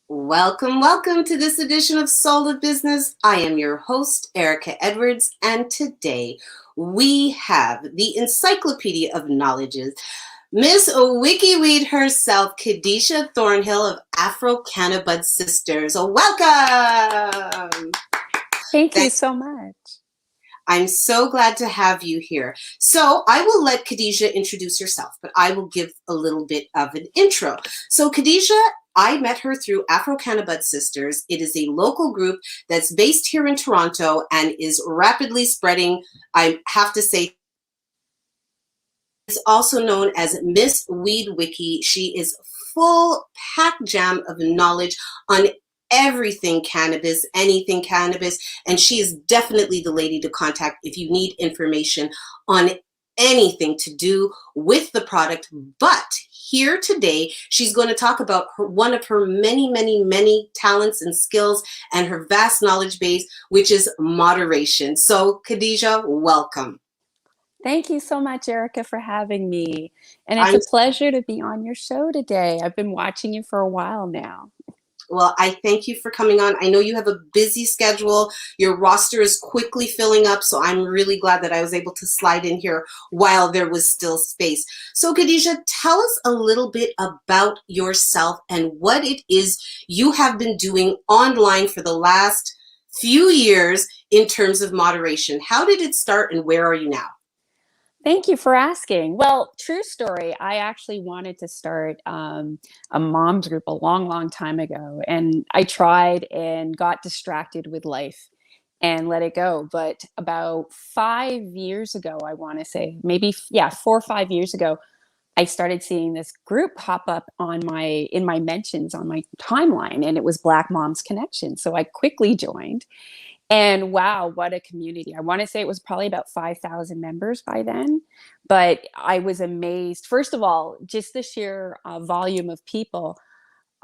Welcome, welcome to this edition of Soul of Business. I am your host, Erica Edwards, and today we have the encyclopedia of knowledges, Miss WikiWeed herself, Khadisha Thornhill of Afro Cannada Budsistas. Welcome! Thank you so much. I'm so glad to have you here. So I will let Khadisha introduce herself, but I will give a little bit of an intro. So Khadisha, I met her through Afro Cannada Budsistas. It is a local group that's based here in Toronto and is rapidly spreading. I have to say, is also known as MsWeedwiki. She is full pack jam of knowledge on everything cannabis, anything cannabis, and she is definitely the lady to contact if you need information on anything to do with the product. But here today, she's going to talk about one of her many talents and skills and her vast knowledge base, which is moderation. So Khadisha, welcome. Thank you so much, Erica, for having me. And it's I'm a pleasure to be on your show today. I've been watching you for a while now. Well, I thank you for coming on. I know you have a busy schedule. Your roster is quickly filling up, so I'm really glad that I was able to slide in here while there was still space. So, Khadisha, tell us a little bit about yourself and what it is you have been doing online for the last few years in terms of moderation. How did it start and where are you now? Thank you for asking. Well, true story. I actually wanted to start a mom's group a long time ago. And I tried and got distracted with life and let it go. But about 5 years ago, I want to say, maybe, yeah, 4 or 5 years ago, I started seeing this group pop up in my mentions on my timeline, and it was Black Moms Connection. So I quickly joined, and wow, what a community. I want to say it was probably about 5,000 members by then, but I was amazed. First of all, just the sheer volume of people.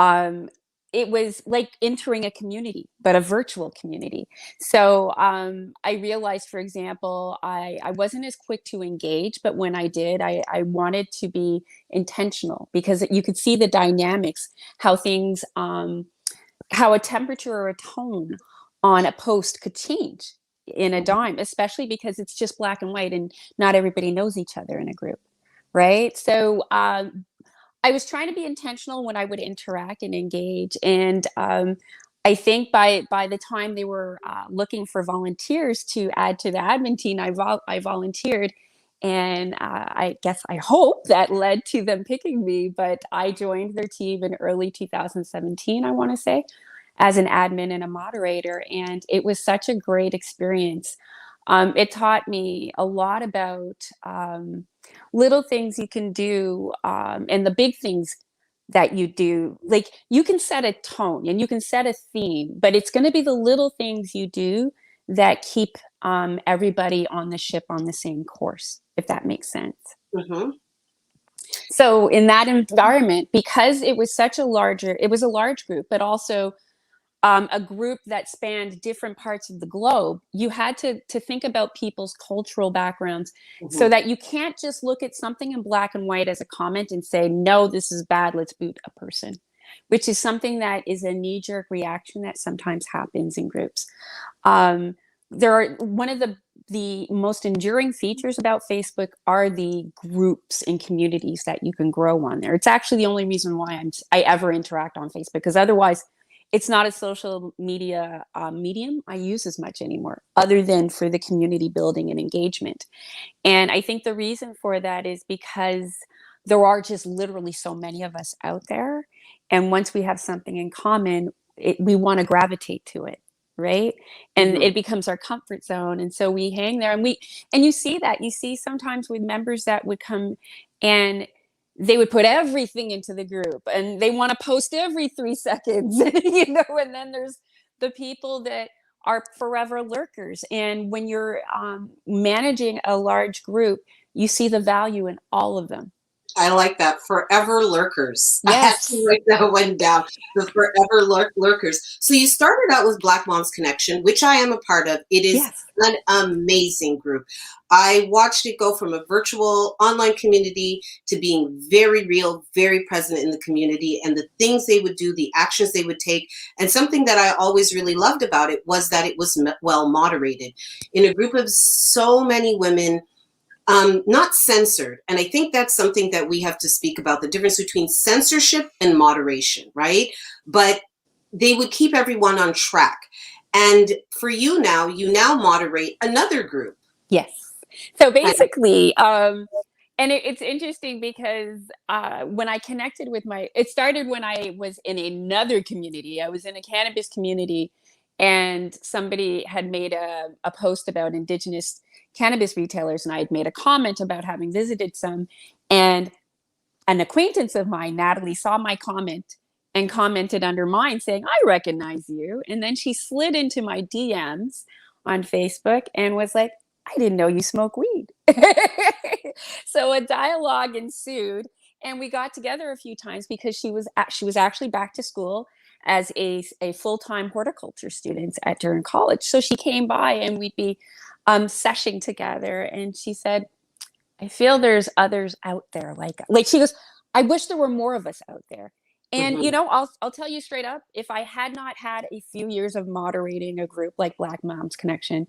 Um, it was like entering a community, but a virtual community. So I realized, for example, I wasn't as quick to engage, but when I did, I wanted to be intentional because you could see the dynamics, how things, how a temperature or a tone on a post could change in a dime, especially because it's just black and white and not everybody knows each other in a group, right? So I was trying to be intentional when I would interact and engage. And I think by the time they were looking for volunteers to add to the admin team, I volunteered. And I hope that led to them picking me. But I joined their team in early 2017, I want to say, as an admin and a moderator. And it was such a great experience. It taught me a lot about little things you can do, and the big things that you do. Like, you can set a tone and you can set a theme, but it's going to be the little things you do that keep everybody on the ship on the same course, if that makes sense. Mm-hmm. So in that environment, because it was it was a large group, but also a group that spanned different parts of the globe, you had to think about people's cultural backgrounds, so Mm-hmm. that you can't just look at something in black and white as a comment and say, no, this is bad, let's boot a person, which is something that is a knee-jerk reaction that sometimes happens in groups. There are one of the most enduring features about Facebook are the groups and communities that you can grow on there. It's actually the only reason why I ever interact on Facebook, because otherwise it's not a social media medium I use as much anymore, other than for the community building and engagement. And I think the reason for that is because there are just literally so many of us out there. And once we have something in common, we want to gravitate to it, right? And Mm-hmm. it becomes our comfort zone. And so we hang there, and you see that. You see sometimes with members that would come and they would put everything into the group and they want to post every 3 seconds, and then there's the people that are forever lurkers. And when you're managing a large group, you see the value in all of them. I like that. Forever lurkers. I had to Yes. write that one down. The forever lurkers. So you started out with Black Moms Connection, which I am a part of. It is Yes. an amazing group. I watched it go from a virtual online community to being very real, very present in the community, and the things they would do, the actions they would take. And something that I always really loved about it was that it was well moderated. In a group of so many women, not censored. And I think that's something that we have to speak about, the difference between censorship and moderation, right? But they would keep everyone on track. And for you now moderate another group. Yes. So And, basically, and it's interesting because when I connected with it started when I was in another community. I was in a cannabis community, and somebody had made a post about Indigenous cannabis retailers, and I had made a comment about having visited some. And an acquaintance of mine, Natalie, saw my comment and commented under mine saying, "I recognize you." And then she slid into my DMs on Facebook and was like, "I didn't know you smoke weed." So a dialogue ensued, and we got together a few times because she was actually back to school as a full-time horticulture student during college. So she came by and we'd be seshing together, and she said, "I feel there's others out there like she goes, I wish there were more of us out there." And mhm. I'll tell you straight up, if I had not had a few years of moderating a group like Black Moms Connection,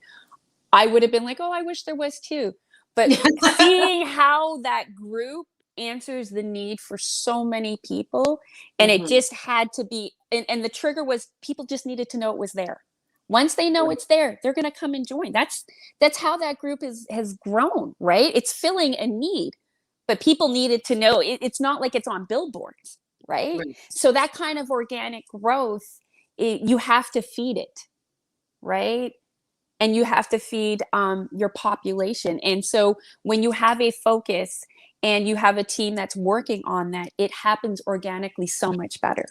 I would have been like, "Oh, I wish there was too." But seeing how that group answers the need for so many people, and it Mhm. just had to be, and the trigger was people just needed to know it was there. Once they know it's there, they're going to come and join. That's how that group has grown, right? It's filling a need, but people needed to know it's not like it's on billboards, right? Right. So that kind of organic growth, you have to feed it, right? And you have to feed your population. And so when you have a focus and you have a team that's working on that, it happens organically so much better.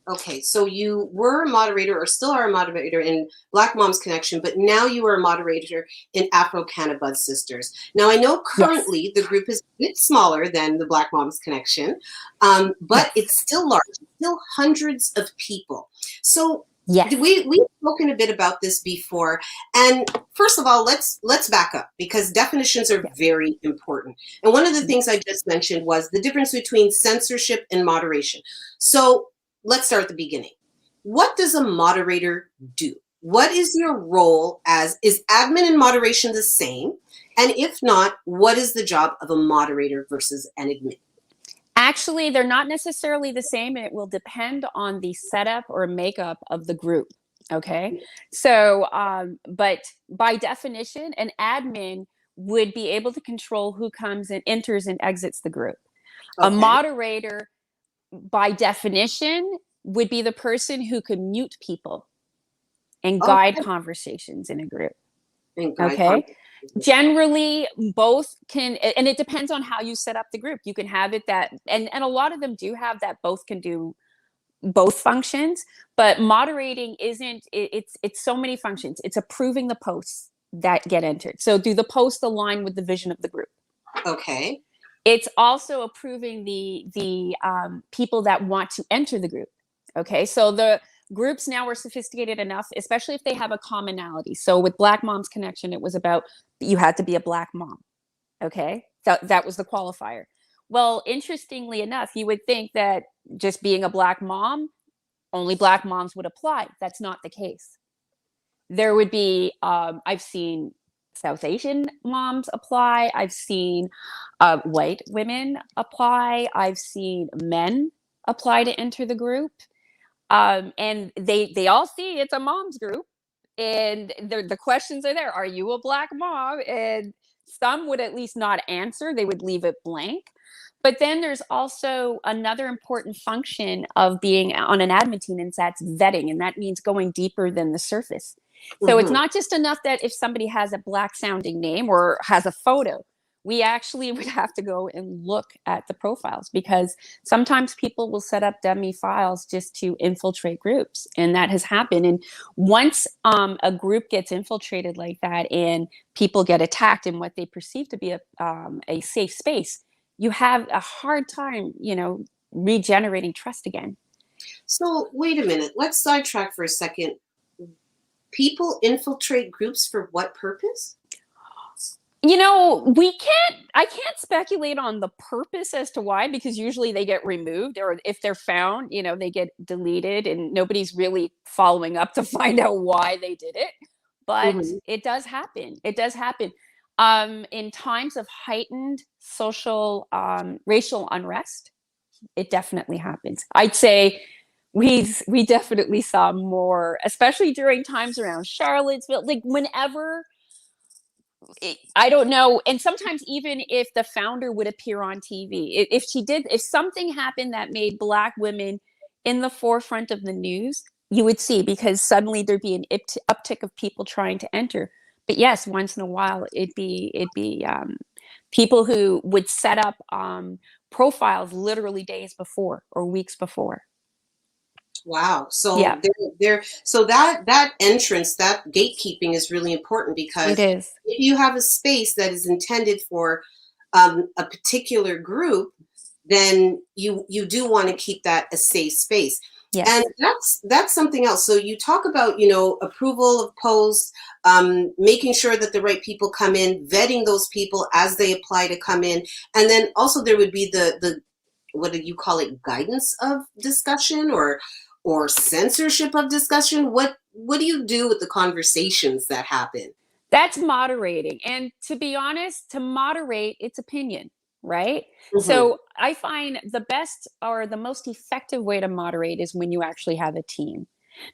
Okay, so you were a moderator or still are a moderator in Black Moms Connection, but now you are a moderator in Afro Cannada Budsistas. Now, I know Yes. currently the group is a bit smaller than the Black Moms Connection, but Yes. it's still large, it's still hundreds of people. So Yes. we've spoken a bit about this before, and first of all, let's back up because definitions are Yes. very important. And one of the things I Yes. just mentioned was the difference between censorship and moderation. So let's start at the beginning. What does a moderator do? What is your role is admin and moderation the same? And if not, what is the job of a moderator versus an admin? Actually, they're not necessarily the same, and it will depend on the setup or makeup of the group. Okay. So, but by definition, an admin would be able to control who comes and enters and exits the group. A Okay. moderator, by definition, would be the person who could mute people and guide Okay. conversations in a group. And guide Okay. conversations. Generally, both can, and it depends on how you set up the group. You can have it that, and a lot of them do have that both can do both functions, but moderating isn't, it's so many functions. It's approving the posts that get entered. So do the posts align with the vision of the group? Okay. It's also approving the people that want to enter the group. Okay, so the groups now are sophisticated enough, especially if they have a commonality. So with Black Moms Connection, it was about you had to be a Black mom. Okay, that was the qualifier. Well, interestingly enough, you would think that just being a Black mom, only Black moms would apply. That's not the case. There would be, I've seen South Asian moms apply. I've seen white women apply. I've seen men apply to enter the group. And they all see it's a mom's group, and the questions are there. Are you a Black mom? And some would at least not answer. They would leave it blank. But then there's also another important function of being on an admin team, and that's vetting. And that means going deeper than the surface. So it's Mm-hmm. not just enough that if somebody has a Black sounding name or has a photo, we actually would have to go and look at the profiles, because sometimes people will set up dummy files just to infiltrate groups. And that has happened. And once a group gets infiltrated like that and people get attacked in what they perceive to be a safe space, you have a hard time, regenerating trust again. So wait a minute. Let's sidetrack for a second. People infiltrate groups for what purpose? I can't speculate on the purpose as to why, because usually they get removed, or if they're found, they get deleted and nobody's really following up to find out why they did it. But Mhm. it does happen. It does happen. In times of heightened social, racial unrest, it definitely happens. I'd say we definitely saw more, especially during times around Charlottesville, like whenever I don't know. And sometimes even if the founder would appear on TV, if something happened that made Black women in the forefront of the news, you would see, because suddenly there'd be an uptick of people trying to enter. But yes, once in a while, it'd be people who would set up profiles literally days before or weeks before. Wow. Yeah, So so that entrance, that gatekeeping is really important, it because is. if you have a space that is intended for a particular group, then you do want to keep that a safe space. And Yes. that's something else. So you talk about, approval of posts, making sure that the right people come in, vetting those people as they apply to come in. And then also there would be the what do you call it, guidance of discussion, or censorship of discussion? What do you do with the conversations that happen? That's moderating. And to be honest, to moderate, it's opinion, right? Hmm. So I find the best or the most effective way to moderate is when you actually have a team.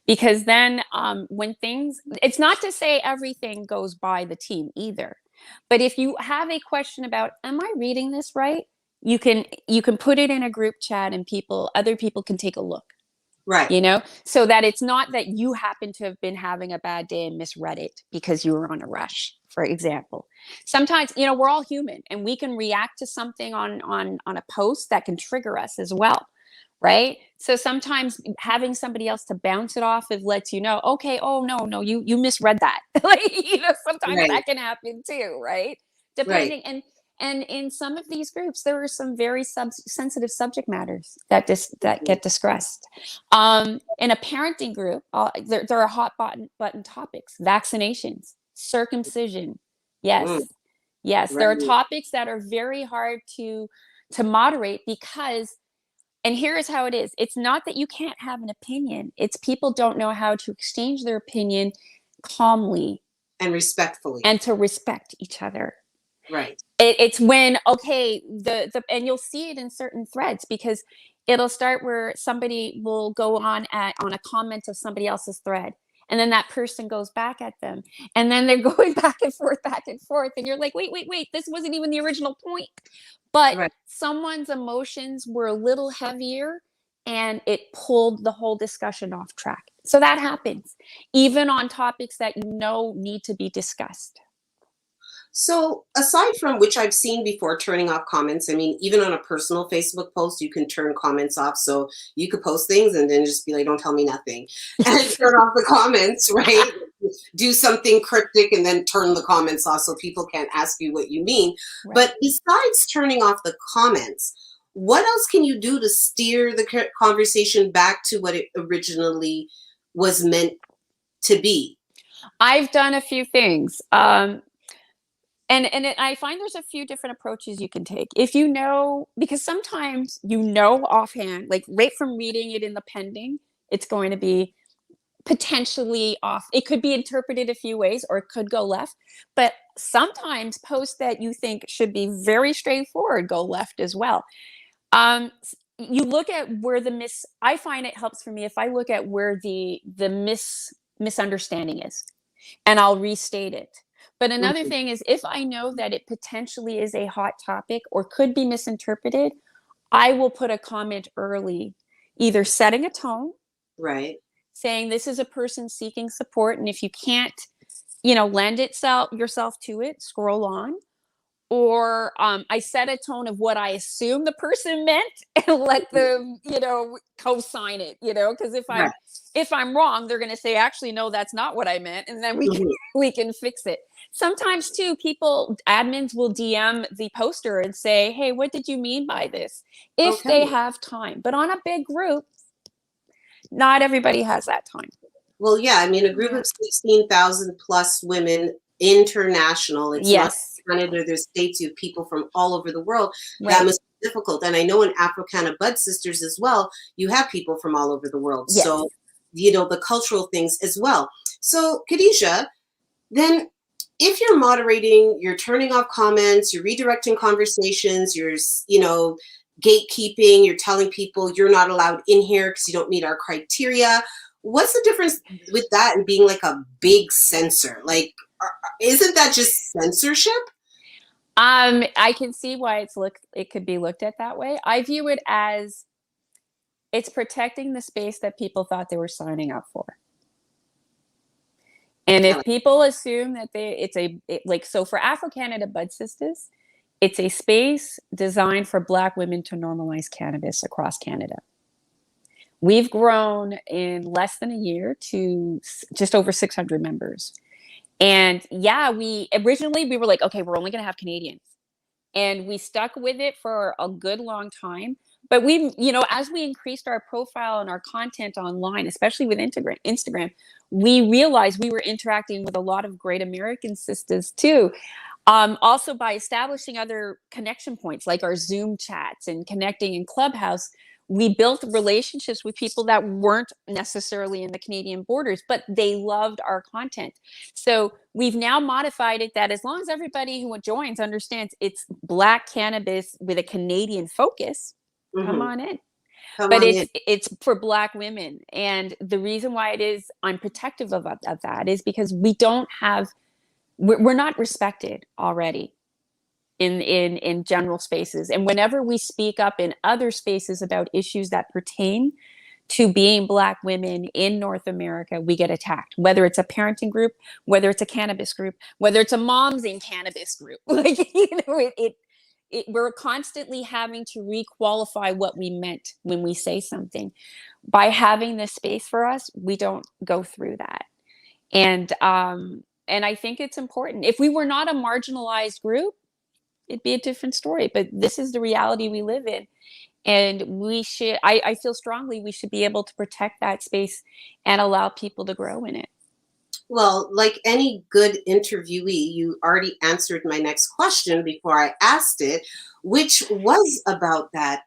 Because then when things, it's not to say everything goes by the team either. But if you have a question about, am I reading this right? You can put it in a group chat and other people can take a look, Right. so that it's not that you happen to have been having a bad day and misread it because you were on a rush, for example. Sometimes, we're all human and we can react to something on a post that can trigger us as well, right? So sometimes having somebody else to bounce it off of lets you know, okay, oh no, you misread that. Like, sometimes Right. that can happen too, right? Right. Depending. And in some of these groups, there are some very sensitive subject matters that Mhm. get discussed. In a parenting group, there are hot button topics: vaccinations, circumcision. Mm, Yes, yes, there are right. topics that are very hard to moderate, because, and here is how it is: it's not that you can't have an opinion; it's people don't know how to exchange their opinion calmly And respectfully. and to respect each other. Right. It's when, okay, the and you'll see it in certain threads, because it'll start where somebody will go on a comment of somebody else's thread, and then that person goes back at them, and then they're going back and forth, and you're like, wait, this wasn't even the original point. But Right. someone's emotions were a little heavier, and it pulled the whole discussion off track. So that happens even on topics that need to be discussed. So, aside from which I've seen before, turning off comments, I mean, even on a personal Facebook post, you can turn comments off. So you could post things and then just be like, don't tell me nothing, and turn off the comments, right? Do something cryptic and then turn the comments off so people can't ask you what you mean. Right. But besides turning off the comments, what else can you do to steer the conversation back to what it originally was meant to be? I've done a few things. I find there's a few different approaches you can take. If because sometimes offhand, like right from reading it in the pending, it's going to be potentially off. It could be interpreted a few ways, or it could go left. But sometimes posts that you think should be very straightforward go left as well. You look at where I find it helps for me if I look at where the misunderstanding is, and I'll restate it. But another Mhm. thing is, if I know that it potentially is a hot topic or could be misinterpreted, I will put a comment early, either setting a tone, Right. saying this is a person seeking support, and if you can't, lend yourself to it, scroll on, or I set a tone of what I assume the person meant and let them, co-sign it, because Right. if I'm wrong, they're going to say, actually, no, that's not what I meant. And then Mhm. we can fix it. Sometimes too, admins will DM the poster and say, hey, what did you mean by this? If Okay. they have time. But on a big group, not everybody has that time. Well, yeah, I mean, a group Yeah. of 16,000 plus women, international, it's not Yes. Canada, there's states, you have people from all over the world. That Right. must be difficult. And I know in Afro Cannada Budsistas as well, you have people from all over the world. Yes. So, the cultural things as well. So, Khadisha, then if you're moderating, you're turning off comments, you're redirecting conversations, you're gatekeeping, you're telling people you're not allowed in here because you don't meet our criteria. What's the difference with that and being like a big censor? Like, isn't that just censorship? I can see why it could be looked at that way. I view it as it's protecting the space that people thought they were signing up for. And I if like, people assume that so for Afro Canada Budsistas, it's a space designed for Black women to normalize cannabis across Canada. We've grown in less than a year to just over 600 members. And yeah, we were like, okay, we're only going to have Canadians. And we stuck with it for a good long time. But as we increased our profile and our content online, especially with Instagram, we realized we were interacting with a lot of great American sisters too. Also, by establishing other connection points like our Zoom chats and connecting in Clubhouse, we built relationships with people that weren't necessarily in the Canadian borders, but they loved our content. So we've now modified it that as long as everybody who joins understands it's Black cannabis with a Canadian focus, come mm-hmm. on in. Come But on in. it's for Black women, and the reason why I'm protective of that is because we're not respected already in general spaces, and whenever we speak up in other spaces about issues that pertain to being Black women in North America, we get attacked, whether it's a parenting group, whether it's a cannabis group, whether it's a moms in cannabis group. Like, we're constantly having to requalify what we meant when we say something. By having this space for us, we don't go through that. And I think it's important. If we were not a marginalized group, it'd be a different story. But this is the reality we live in. And I feel strongly we should be able to protect that space and allow people to grow in it. Well, like any good interviewee, you already answered my next question before I asked it, which was about that.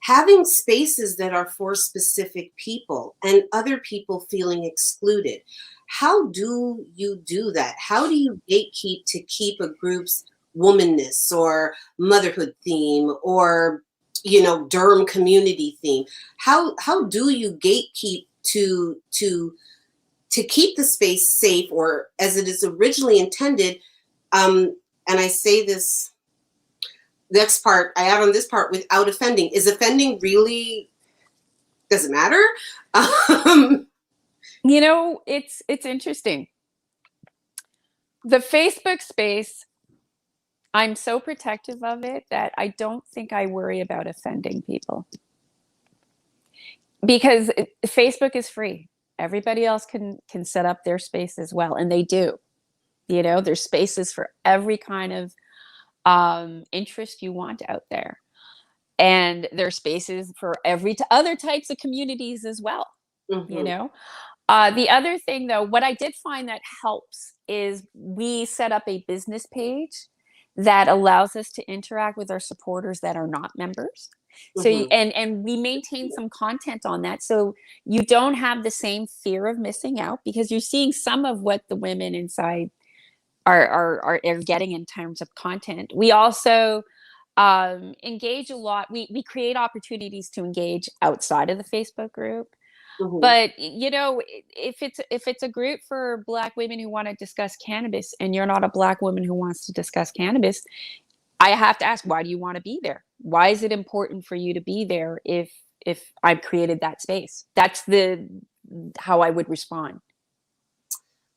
Having spaces that are for specific people and other people feeling excluded. How do you do that? How do you gatekeep to keep a group's womanness or motherhood theme or Durham community theme? How do you gatekeep to keep the space safe or as it is originally intended? And I say this next part, I add on this part, without offending. Is offending really, does it matter? It's interesting. The Facebook space, I'm so protective of it that I don't think I worry about offending people, because Facebook is free. Everybody else can set up their space as well, and they do. There's spaces for every kind of interest you want out there, and there's spaces for other types of communities as well. Mhm. The other thing, though, what I did find that helps is we set up a business page that allows us to interact with our supporters that are not members. So, Mhm. and we maintain some content on that, so you don't have the same fear of missing out, because you're seeing some of what the women inside are getting in terms of content. We also engage a lot. We create opportunities to engage outside of the Facebook group. Mhm. But if it's a group for Black women who want to discuss cannabis, and you're not a Black woman who wants to discuss cannabis, I have to ask, why do you want to be there? Why is it important for you to be there if I've created that space? That's how I would respond.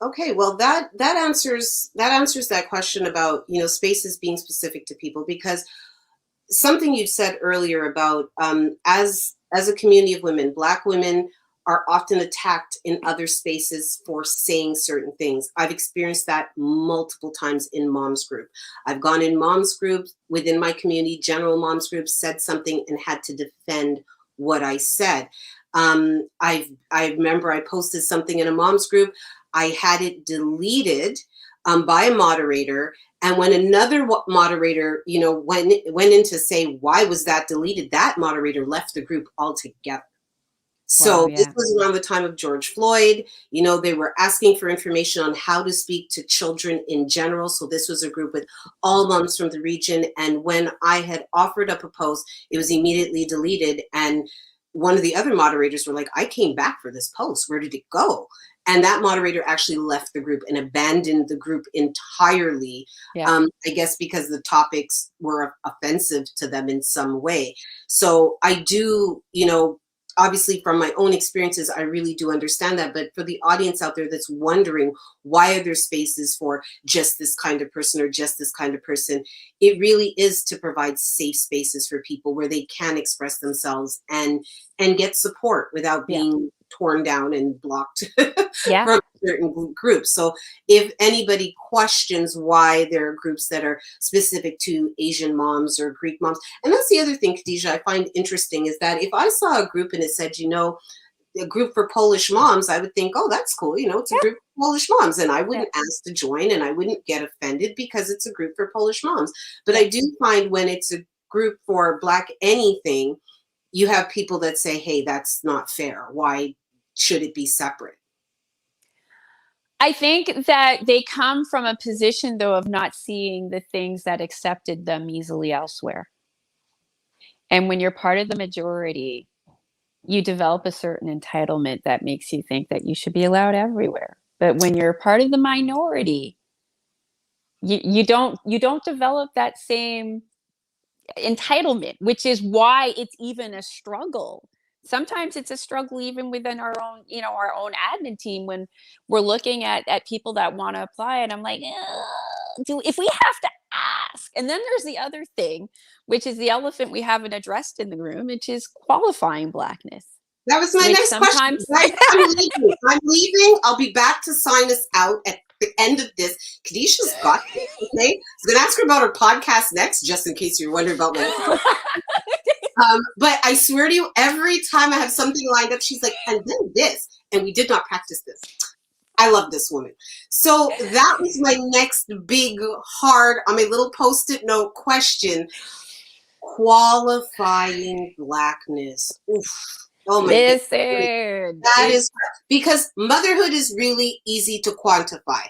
Okay, well that answers that question about, spaces being specific to people, because something you said earlier about, as a community of women, Black women are often attacked in other spaces for saying certain things. I've experienced that multiple times in moms group. I've gone in moms groups within my community, general moms groups, said something and had to defend what I said. I remember I posted something in a moms group. I had it deleted by a moderator, and when another moderator, went in to say why was that deleted, that moderator left the group altogether. Wow, So this yeah. was around the time of George Floyd. They were asking for information on how to speak to children in general. So this was a group with all moms from the region. And when I had offered up a post, it was immediately deleted. And one of the other moderators were like, I came back for this post. Where did it go? And that moderator actually left the group and abandoned the group entirely. Yeah. I guess because the topics were offensive to them in some way. So I do, obviously from my own experiences, I really do understand that. But for the audience out there that's wondering, why are there spaces for just this kind of person or just this kind of person? It really is to provide safe spaces for people where they can express themselves and get support without Yeah. being torn down and blocked Yeah. from certain groups. So if anybody questions why there are groups that are specific to Asian moms or Greek moms, and that's the other thing, Khadisha, I find interesting, is that if I saw a group and it said, a group for Polish moms, I would think, oh, that's cool. It's a Yeah. group for Polish moms. And I Yeah. wouldn't ask to join and I wouldn't get offended because it's a group for Polish moms. But Yeah. I do find when it's a group for Black anything, you have people that say, hey, that's not fair. Why should it be separate? I think that they come from a position, though, of not seeing the things that accepted them easily elsewhere. And when you're part of the majority, you develop a certain entitlement that makes you think that you should be allowed everywhere. But when you're part of the minority, you don't develop that same entitlement, which is why it's even a struggle. Sometimes it's a struggle even within our own admin team when we're looking at people that want to apply, and I'm like, if we have to ask. And then there's the other thing, which is the elephant we haven't addressed in the room, which is qualifying Blackness, That was my which next question. sometimes Right? I'm leaving. I'm leaving. I'll be back to sign us out at the end of this. Khadisha's got this, okay? I'm going to ask her about her podcast next, just in case you're wondering about my but I swear to you, every time I have something lined up, she's like, and then this. And we did not practice this. I love this woman. So that was my next big, hard, on my little post-it note question. Qualifying Blackness. Oof. Oh my goodness. listen. That is because motherhood is really easy to quantify.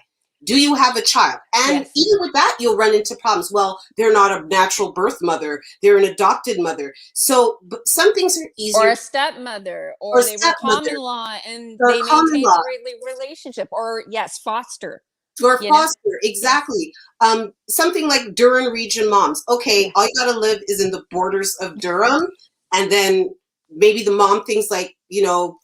Do you have a child? And Yes. even with that, you'll run into problems. Well, they're not a natural birth mother. They're an adopted mother. So some things are easier. Or a stepmother, Or or they were stepmother. common law and Or they common maintained law. a relationship, or yes, foster. Or You know? foster, exactly. Something like Durham region moms. Okay, Yeah. all you gotta live is in the borders of Durham, and then maybe the mom thinks like,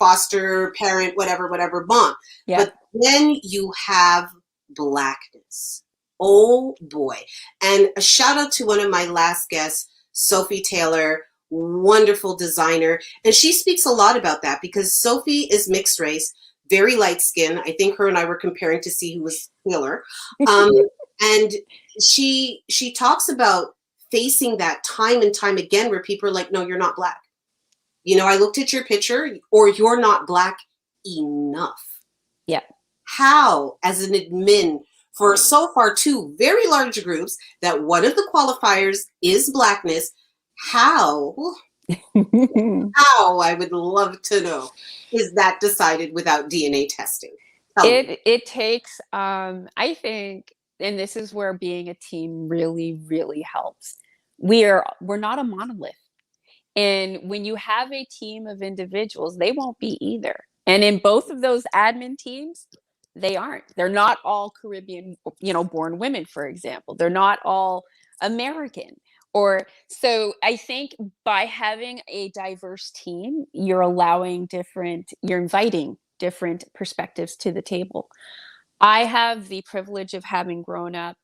foster parent, whatever mom. Yeah. But then you have Blackness. Oh boy. And a shout out to one of my last guests, Sophie Taylor, wonderful designer. And she speaks a lot about that because Sophie is mixed race, very light skin. I think her and I were comparing to see who was paler. And she talks about facing that time and time again where people are like, no, you're not Black. I looked at your picture, or you're not Black enough. Yeah. How, as an admin for so far two very large groups, that one of the qualifiers is Blackness, how, I would love to know, is that decided without DNA testing? Tell me. It takes I think, and this is where being a team really, really helps. We're not a monolith. And when you have a team of individuals, they won't be either. And in both of those admin teams, they aren't. They're not all Caribbean, born women, for example. They're not all American. Or so I think by having a diverse team, you're inviting different perspectives to the table. I have the privilege of having grown up,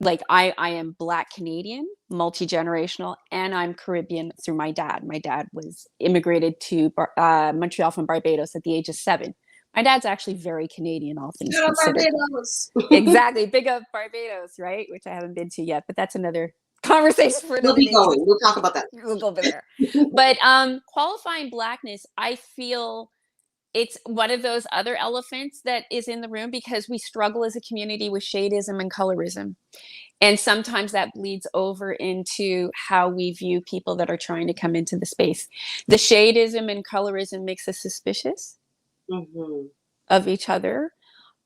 like I am Black Canadian, multi-generational, and I'm Caribbean through my dad. My dad was immigrated to Montreal from Barbados at the age of 7. My dad's actually very Canadian, all things Shout out considered. Barbados. Exactly. Big up Barbados, right? Which I haven't been to yet, but that's another conversation for We'll another be day. going. We'll talk about that. We'll go over there. But qualifying Blackness, I feel it's one of those other elephants that is in the room because we struggle as a community with shadeism and colorism. And sometimes that bleeds over into how we view people that are trying to come into the space. The shadeism and colorism makes us suspicious of each other.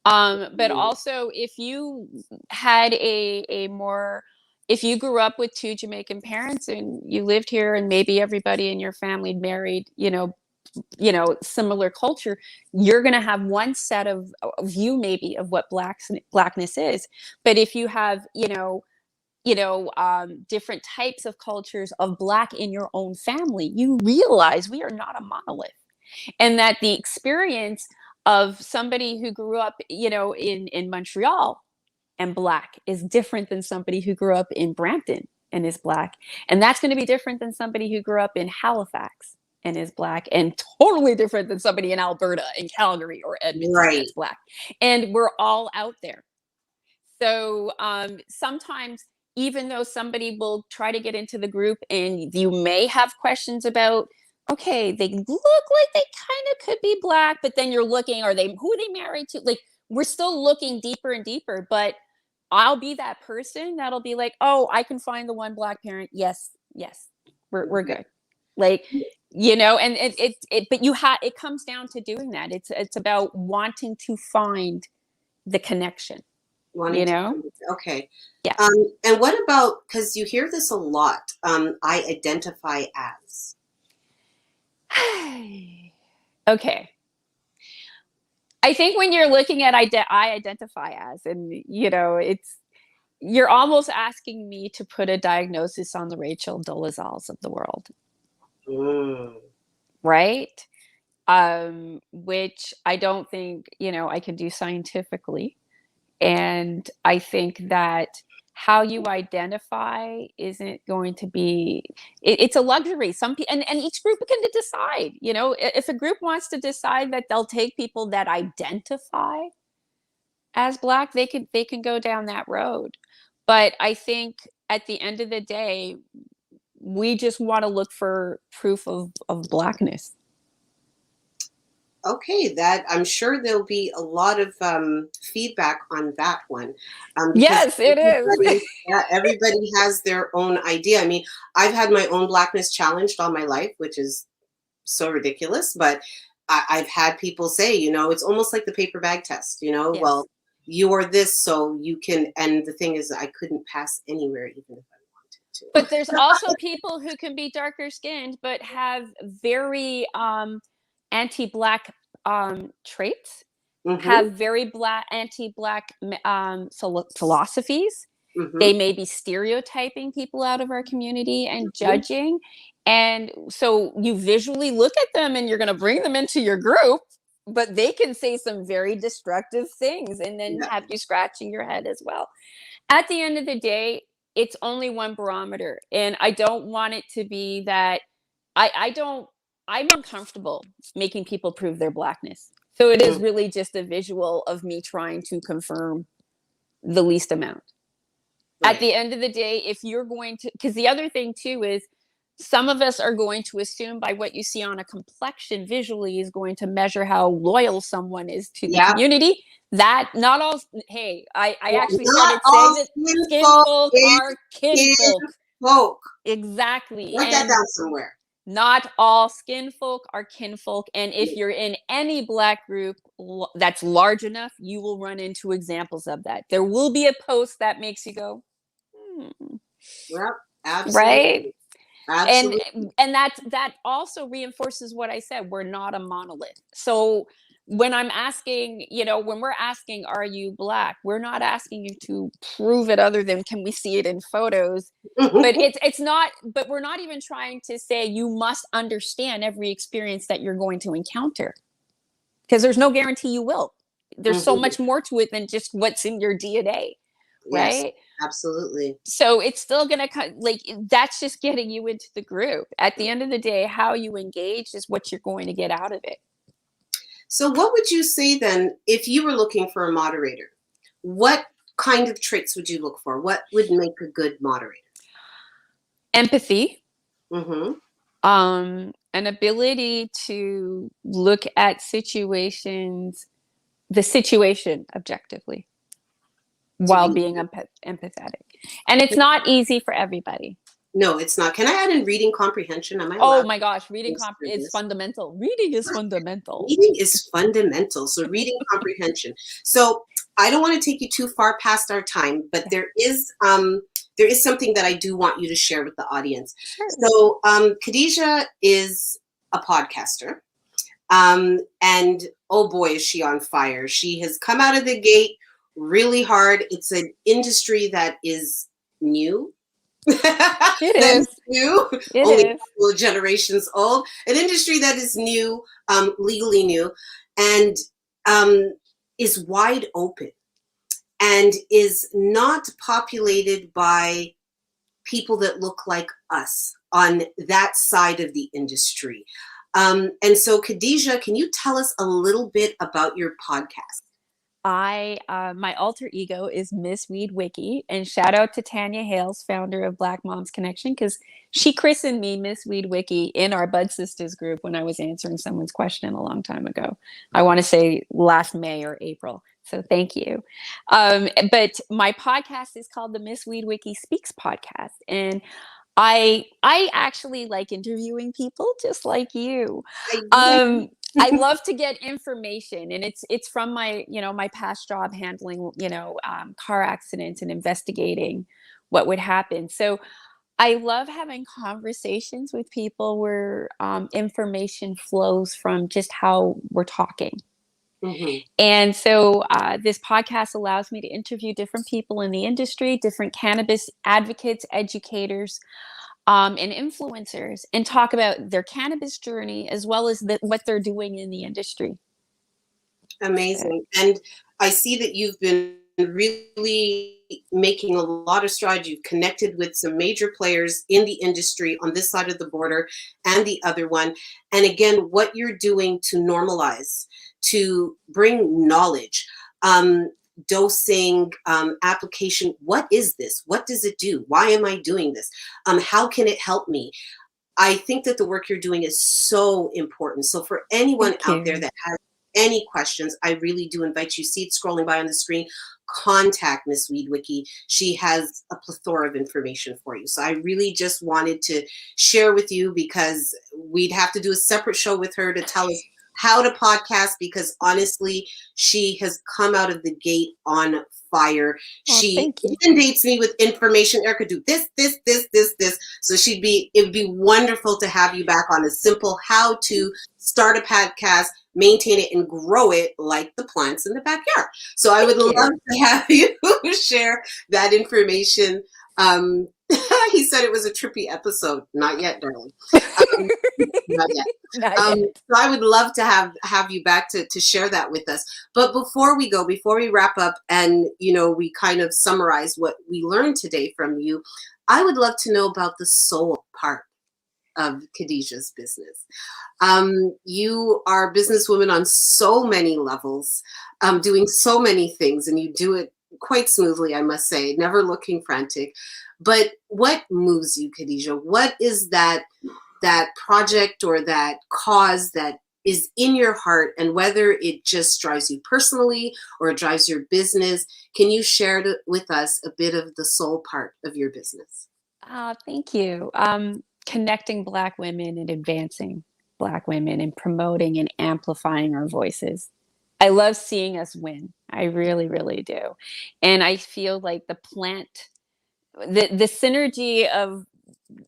But also, if you had a more, if you grew up with 2 Jamaican parents and you lived here and maybe everybody in your family married, similar culture, you're going to have one set of view maybe of what blackness is. But if you have, different types of cultures of Black in your own family, you realize we are not a monolith, and that the experience of somebody who grew up, in Montreal and Black is different than somebody who grew up in Brampton and is Black. And that's going to be different than somebody who grew up in Halifax and is Black, and totally different than somebody in Alberta and Calgary or Edmonton that's Black. And we're all out there. So sometimes, even though somebody will try to get into the group and you may have questions about, okay, they look like they kind of could be Black, but then you're looking, who are they married to? Like, we're still looking deeper and deeper, but I'll be that person that'll be like, oh, I can find the one Black parent. Yes, we're good. Like, and but it comes down to doing that. It's about wanting to find the connection. Okay. Yeah. And what about, because you hear this a lot, I identify as. Okay. I think when you're looking at I identify as, and you're almost asking me to put a diagnosis on the Rachel Dolezals of the world. Right? Which I don't think, I can do scientifically. And I think that how you identify isn't going to be, it's a luxury. Some people, and each group can decide, if a group wants to decide that they'll take people that identify as Black, they can go down that road. But I think at the end of the day, we just want to look for proof of Blackness. Okay, that I'm sure there'll be a lot of feedback on that one. Yes, it is. Yeah, everybody has their own idea. I mean, I've had my own Blackness challenged all my life, which is so ridiculous. But I've had people say, it's almost like the paper bag test. Yes. Well, you are this, so you can. And the thing is, I couldn't pass anywhere, even if I wanted to. But there's also people who can be darker skinned, but have very anti-Black traits, have very anti-Black philosophies. They may be stereotyping people out of our community and judging. And so you visually look at them and you're going to bring them into your group, but they can say some very destructive things and then have you scratching your head as well. At the end of the day, it's only one barometer. And I don't want it to be that I'm uncomfortable making people prove their Blackness. So it is really just a visual of me trying to confirm the least amount. Right. At the end of the day, if you're going to, because the other thing too is some of us are going to assume by what you see on a complexion visually is going to measure how loyal someone is to the community. That not all, hey, I actually started saying that skin folk are kinfolk. Exactly. Write that down somewhere. Not all skin folk are kinfolk. And if you're in any Black group that's large enough, you will run into examples of that. There will be a post that makes you go, Well, absolutely. Right? Absolutely. And that also reinforces what I said. We're not a monolith. So when I'm asking, when we're asking, are you Black? We're not asking you to prove it other than can we see it in photos? But it's not, but we're not even trying to say you must understand every experience that you're going to encounter, because there's no guarantee you will. there's so much more to it than just what's in your DNA, Yes, right? absolutely. So it's still going to like, that's just getting you into the group. At the end of the day, how you engage is what you're going to get out of it. So what would you say then, if you were looking for a moderator, what kind of traits would you look for? What would make a good moderator? Empathy. Mm-hmm. An ability to look at situations, the situation objectively, To while be being empathetic. And it's not easy for everybody. No, it's not. Can I add in reading comprehension? Am I Oh allowed my gosh, to reading consider is this? fundamental. Reading is fundamental. Reading is fundamental. So reading comprehension. So I don't want to take you too far past our time, but there is something that I do want you to share with the audience. Sure. So Khadisha is a podcaster. And oh boy, is she on fire. She has come out of the gate really hard. It's an industry that is new. It That is. is new, It only a is. couple of generations old. An industry that is new, legally new, and is wide open and is not populated by people that look like us on that side of the industry. And so, Khadisha, can you tell us a little bit about your podcast? My alter ego is MsWeedwiki, and shout out to Tanya Hales, founder of Black Moms Connection, because she christened me MsWeedwiki in our Budsistas group when I was answering someone's question a long time ago. I want to say last May or April. So thank you. But my podcast is called the MsWeedwiki Speaks Podcast, and I actually like interviewing people just like you. I love to get information, and it's from my, my past job handling, car accidents and investigating what would happen. So I love having conversations with people where information flows from just how we're talking. Mm-hmm. And so this podcast allows me to interview different people in the industry, different cannabis advocates, educators, and influencers, and talk about their cannabis journey as well as what they're doing in the industry. Amazing. And I see that you've been really making a lot of strides. You've connected with some major players in the industry on this side of the border and the other one. And again, what you're doing to normalize, to bring knowledge, dosing, application. What is this? What does it do? Why am I doing this? How can it help me? I think that the work you're doing is so important. So for anyone out there that has any questions, I really do invite you. See it scrolling by on the screen. Contact MsWeedwiki. She has a plethora of information for you. So I really just wanted to share with you, because we'd have to do a separate show with her to tell us how to podcast, because honestly, she has come out of the gate on fire. She inundates me with information. Erica, do this. So it would be wonderful to have you back on a simple how to start a podcast, maintain it, and grow it like the plants in the backyard. So I would love to have you share that information. He said it was a trippy episode. Not yet, darling. Not yet. So I would love to have you back to share that with us. But before we wrap up and, we kind of summarize what we learned today from you, I would love to know about the soul part of Khadisha's business. You are a businesswoman on so many levels, doing so many things, and you do it quite smoothly, I must say, never looking frantic. But what moves you, Khadisha? What is that project or that cause that is in your heart, and whether it just drives you personally or it drives your business? Can you share with us a bit of the soul part of your business? Thank you. Connecting Black women and advancing Black women and promoting and amplifying our voices. I love seeing us win. I really, really do. And I feel like the synergy of,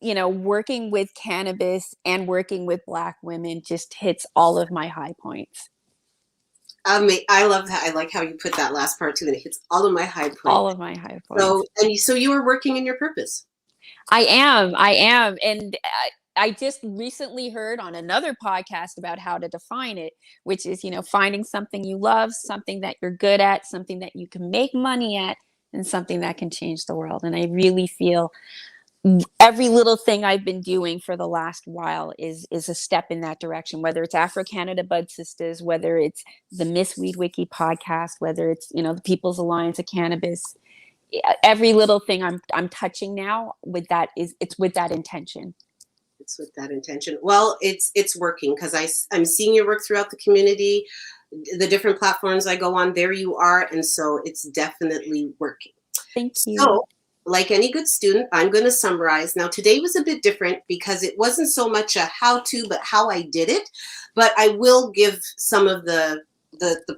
working with cannabis and working with Black women just hits all of my high points. I love that. I like how you put that last part too, and it hits all of my high points. All of my high points. So you were working in your purpose. I am. And I just recently heard on another podcast about how to define it, which is, finding something you love, something that you're good at, something that you can make money at, and something that can change the world. And I really feel every little thing I've been doing for the last while is a step in that direction, whether it's Afro Cannada Budsistas, whether it's the MsWeedwiki podcast, whether it's, the People's Alliance of Cannabis. Every little thing I'm touching now it's with that intention. It's with that intention. Well, it's working, because I'm seeing your work throughout the community, the different platforms I go on, there you are. And so it's definitely working. Thank you. So, like any good student, I'm going to summarize. Now, today was a bit different because it wasn't so much a how-to, but how I did it. But I will give some of the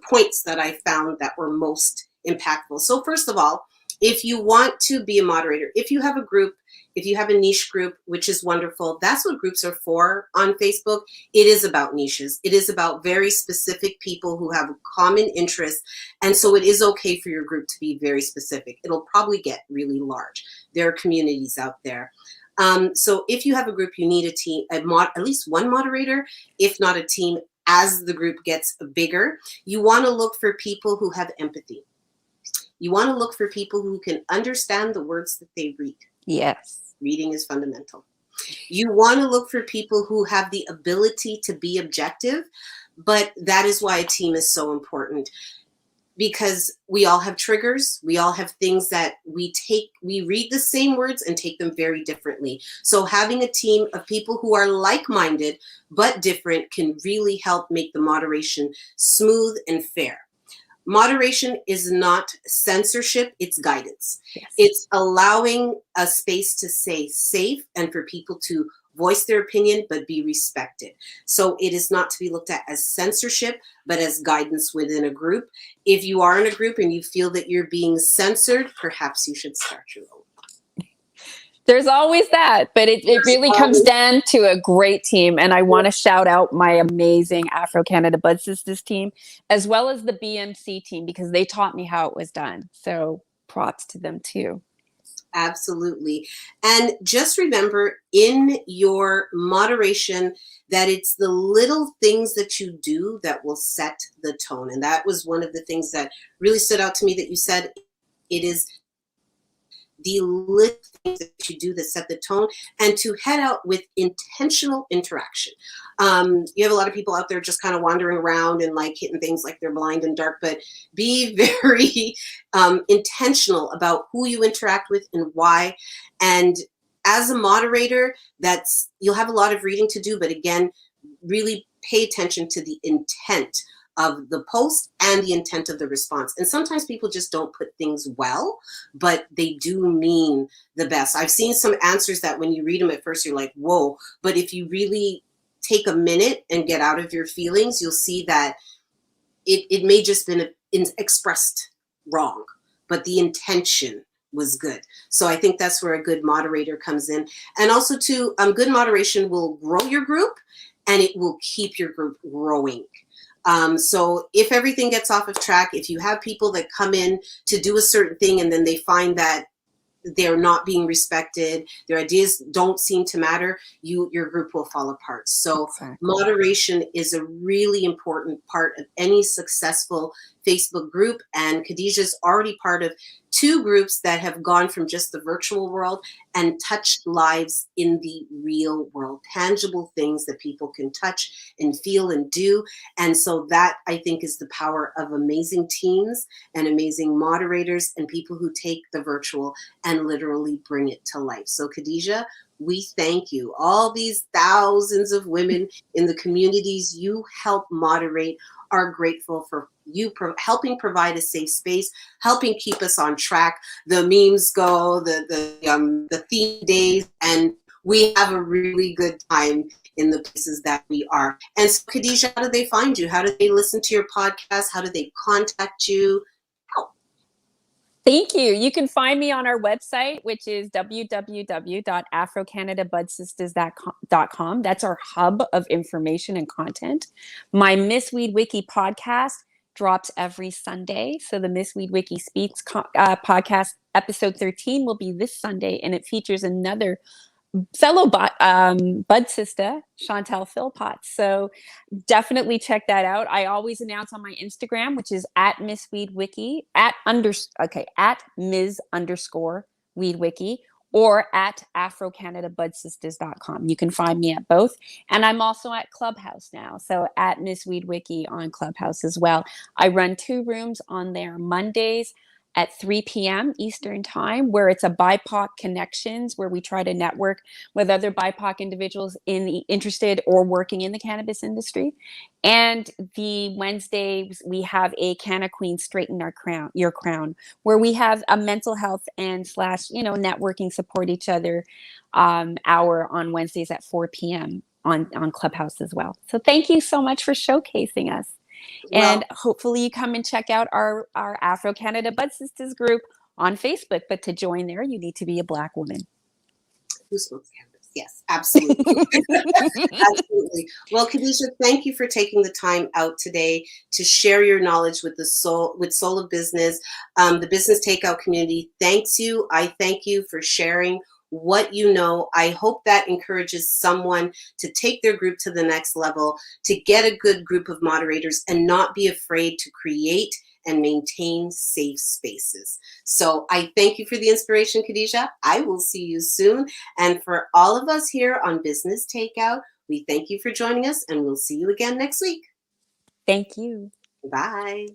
points that I found that were most impactful. So first of all, if you want to be a moderator, if you have a group, if you have a niche group, which is wonderful, that's what groups are for on Facebook. It is about niches. It is about very specific people who have common interests. And so it is okay for your group to be very specific. It'll probably get really large. There are communities out there. So if you have a group, you need a team, at least one moderator, if not a team, as the group gets bigger. You want to look for people who have empathy. You want to look for people who can understand the words that they read. Yes. Reading is fundamental. You want to look for people who have the ability to be objective, but that is why a team is so important, because we all have triggers. We all have things that we read the same words and take them very differently. So having a team of people who are like-minded but different can really help make the moderation smooth and fair. Moderation is not censorship, it's guidance. Yes. It's allowing a space to stay safe and for people to voice their opinion but be respected. So it is not to be looked at as censorship, but as guidance within a group. If you are in a group and you feel that you're being censored, perhaps you should start your own. There's always that, but it really comes down to a great team. And I want to shout out my amazing Afro Cannada Budsistas team, as well as the BMC team, because they taught me how it was done. So props to them too. Absolutely. And just remember in your moderation that it's the little things that you do that will set the tone. And that was one of the things that really stood out to me that you said. It is the little things that you do that set the tone, and to head out with intentional interaction. You have a lot of people out there just kind of wandering around and like hitting things like they're blind and dark, but be very intentional about who you interact with and why. And as a moderator, you'll have a lot of reading to do, but again, really pay attention to the intent of the post and the intent of the response. And sometimes people just don't put things well, but they do mean the best. I've seen some answers that when you read them at first, you're like, whoa. But if you really take a minute and get out of your feelings, you'll see that it may just been expressed wrong, but the intention was good. So I think that's where a good moderator comes in. And also too, good moderation will grow your group and it will keep your group growing. So if everything gets off of track, if you have people that come in to do a certain thing and then they find that they're not being respected, their ideas don't seem to matter, your group will fall apart. So exactly. Moderation is a really important part of any successful Facebook group. And Khadisha's already part of 2 groups that have gone from just the virtual world and touched lives in the real world, tangible things that people can touch and feel and do. And so that, I think, is the power of amazing teams and amazing moderators and people who take the virtual and literally bring it to life. So Khadisha, we thank you. All these thousands of women in the communities you help moderate are grateful for you helping provide a safe space, helping keep us on track. The memes go, the theme days, and we have a really good time in the places that we are. And so, Khadisha, how do they find you? How do they listen to your podcast? How do they contact you? Thank you. You can find me on our website, which is www.afrocannadabudsistas.com. That's our hub of information and content. My MsWeedwiki podcast drops every Sunday. So the MsWeedwiki Speaks podcast episode 13 will be this Sunday, and it features another fellow bud sister, Chantel Philpotts. So definitely check that out. I always announce on my Instagram, which is at MsWeedwiki, at Ms_Weedwiki, or at Afro Cannada Budsistas.com. You can find me at both. And I'm also at Clubhouse now. So at MsWeedwiki on Clubhouse as well. I run 2 rooms on there Mondays at 3 p.m. Eastern time, where it's a BIPOC connections, where we try to network with other BIPOC individuals interested or working in the cannabis industry. And the Wednesdays, we have a Canna Queen Straighten Your Crown, where we have a mental health and networking, support each other hour on Wednesdays at 4 p.m. on Clubhouse as well. So thank you so much for showcasing us. Well, And hopefully you come and check out our Afro Cannada Budsistas group on Facebook. But to join there, you need to be a Black woman. who smokes cannabis? Yes, absolutely. Absolutely. Well, Khadisha, thank you for taking the time out today to share your knowledge with Soul of Business. The business takeout community thanks you. I thank you for sharing what you know. I hope that encourages someone to take their group to the next level, to get a good group of moderators and not be afraid to create and maintain safe spaces. So I thank you for the inspiration, Khadisha. I will see you soon. And for all of us here on Business Takeout, we thank you for joining us, and we'll see you again next week. Thank you. Bye.